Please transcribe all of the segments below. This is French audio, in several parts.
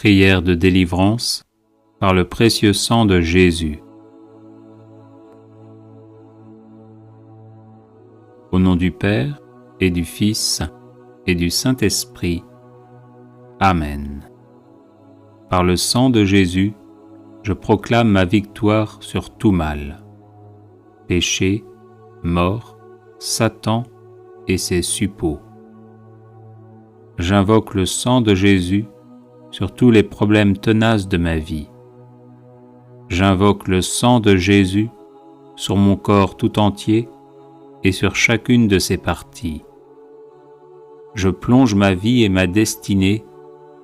prière de délivrance par le précieux sang de Jésus. Au nom du Père, et du Fils, et du Saint-Esprit. Amen. Par le sang de Jésus, je proclame ma victoire sur tout mal. Péché, mort, Satan et ses suppôts. J'invoque le sang de Jésus sur tous les problèmes tenaces de ma vie. J'invoque le sang de Jésus sur mon corps tout entier et sur chacune de ses parties. Je plonge ma vie et ma destinée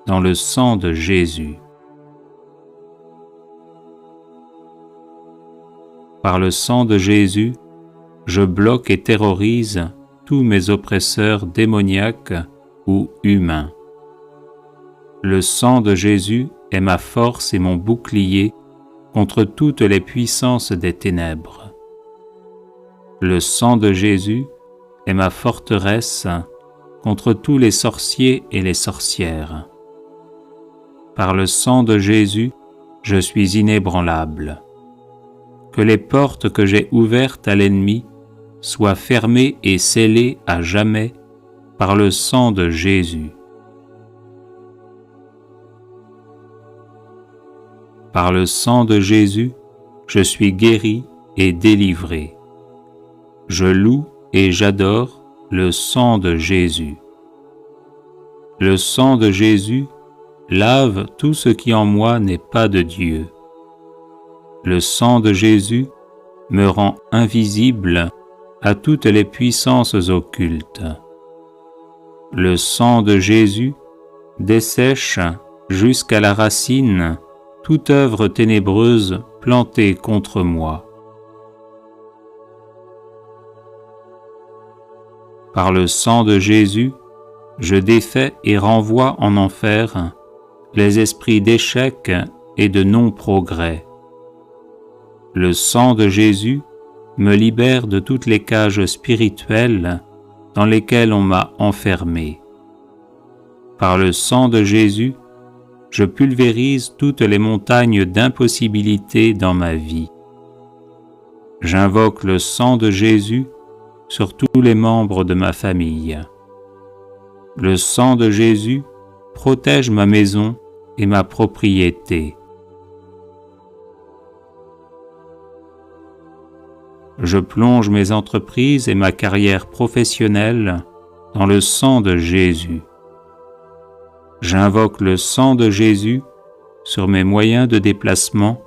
dans le sang de Jésus. Par le sang de Jésus, je bloque et terrorise tous mes oppresseurs démoniaques ou humains. Le sang de Jésus est ma force et mon bouclier contre toutes les puissances des ténèbres. Le sang de Jésus est ma forteresse contre tous les sorciers et les sorcières. Par le sang de Jésus, je suis inébranlable. Que les portes que j'ai ouvertes à l'ennemi soient fermées et scellées à jamais par le sang de Jésus. Par le sang de Jésus, je suis guéri et délivré. Je loue et j'adore le sang de Jésus. Le sang de Jésus lave tout ce qui en moi n'est pas de Dieu. Le sang de Jésus me rend invisible à toutes les puissances occultes. Le sang de Jésus dessèche jusqu'à la racine toute œuvre ténébreuse plantée contre moi. Par le sang de Jésus, je défais et renvoie en enfer les esprits d'échec et de non-progrès. Le sang de Jésus me libère de toutes les cages spirituelles dans lesquelles on m'a enfermé. Par le sang de Jésus, je pulvérise toutes les montagnes d'impossibilités dans ma vie. J'invoque le sang de Jésus sur tous les membres de ma famille. Le sang de Jésus protège ma maison et ma propriété. Je plonge mes entreprises et ma carrière professionnelle dans le sang de Jésus. J'invoque le sang de Jésus sur mes moyens de déplacement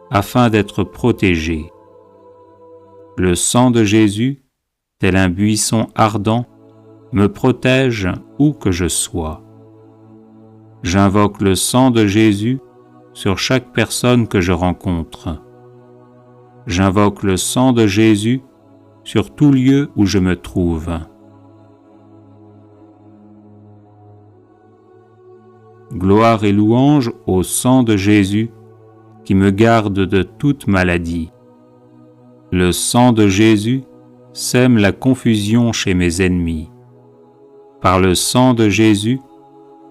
afin d'être protégé. Le sang de Jésus, tel un buisson ardent, me protège où que je sois. J'invoque le sang de Jésus sur chaque personne que je rencontre. J'invoque le sang de Jésus sur tout lieu où je me trouve. Gloire et louange au sang de Jésus qui me garde de toute maladie. Le sang de Jésus sème la confusion chez mes ennemis. Par le sang de Jésus,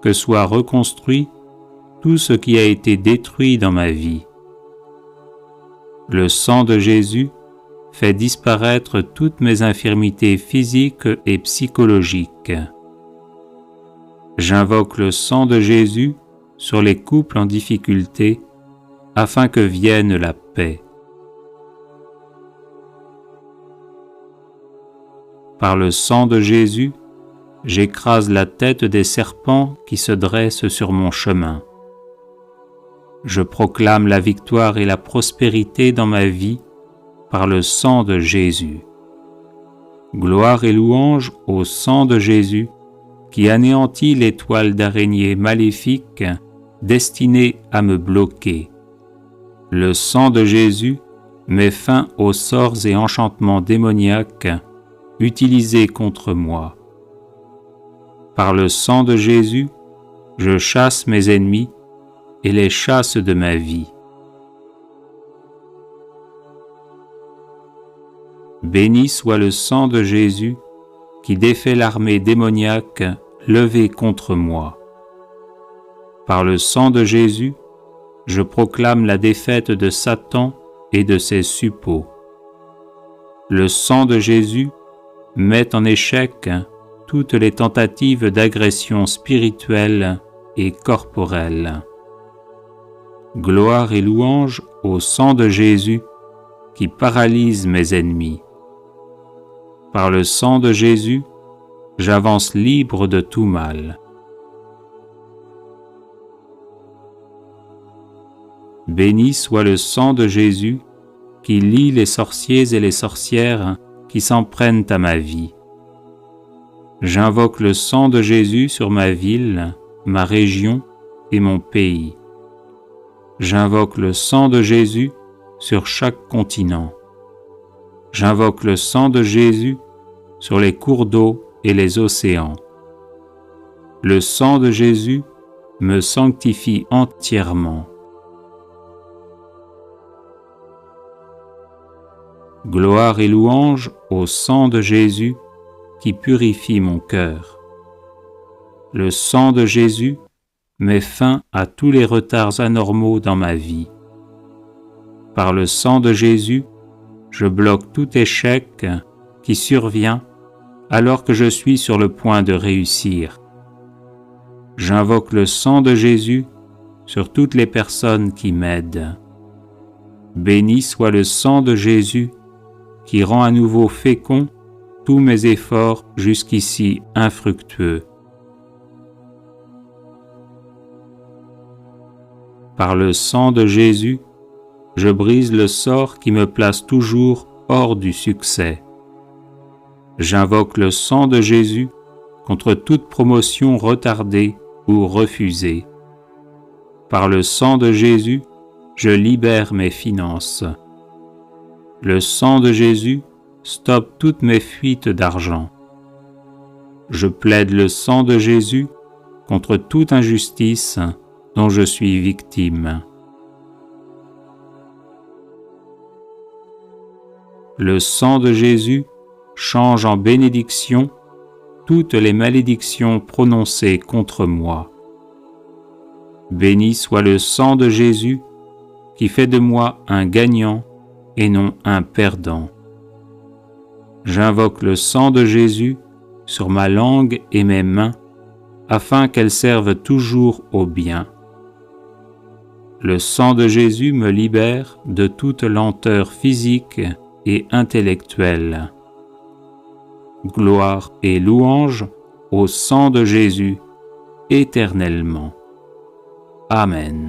que soit reconstruit tout ce qui a été détruit dans ma vie. Le sang de Jésus fait disparaître toutes mes infirmités physiques et psychologiques. J'invoque le sang de Jésus sur les couples en difficulté afin que vienne la paix. Par le sang de Jésus, j'écrase la tête des serpents qui se dressent sur mon chemin. Je proclame la victoire et la prospérité dans ma vie par le sang de Jésus. Gloire et louange au sang de Jésus qui anéantit les toiles d'araignée maléfiques destinées à me bloquer. Le sang de Jésus met fin aux sorts et enchantements démoniaques utilisés contre moi. Par le sang de Jésus, je chasse mes ennemis et les chasse de ma vie. Béni soit le sang de Jésus qui défait l'armée démoniaque levée contre moi. Par le sang de Jésus, je proclame la défaite de Satan et de ses suppôts. Le sang de Jésus met en échec toutes les tentatives d'agression spirituelle et corporelle. Gloire et louange au sang de Jésus qui paralyse mes ennemis. Par le sang de Jésus, j'avance libre de tout mal. Béni soit le sang de Jésus qui lie les sorciers et les sorcières qui s'en prennent à ma vie. J'invoque le sang de Jésus sur ma ville, ma région et mon pays. J'invoque le sang de Jésus sur chaque continent. J'invoque le sang de Jésus sur les cours d'eau et les océans. Le sang de Jésus me sanctifie entièrement. Gloire et louange au sang de Jésus qui purifie mon cœur. Le sang de Jésus met fin à tous les retards anormaux dans ma vie. Par le sang de Jésus, je bloque tout échec qui survient alors que je suis sur le point de réussir. J'invoque le sang de Jésus sur toutes les personnes qui m'aident. Béni soit le sang de Jésus qui rend à nouveau fécond tous mes efforts jusqu'ici infructueux. Par le sang de Jésus, je brise le sort qui me place toujours hors du succès. J'invoque le sang de Jésus contre toute promotion retardée ou refusée. Par le sang de Jésus, je libère mes finances. Le sang de Jésus stoppe toutes mes fuites d'argent. Je plaide le sang de Jésus contre toute injustice dont je suis victime. Le sang de Jésus change en bénédiction toutes les malédictions prononcées contre moi. Béni soit le sang de Jésus qui fait de moi un gagnant et non un perdant. J'invoque le sang de Jésus sur ma langue et mes mains afin qu'elles servent toujours au bien. Le sang de Jésus me libère de toute lenteur physique et intellectuelle. Gloire et louange au sang de Jésus éternellement. Amen.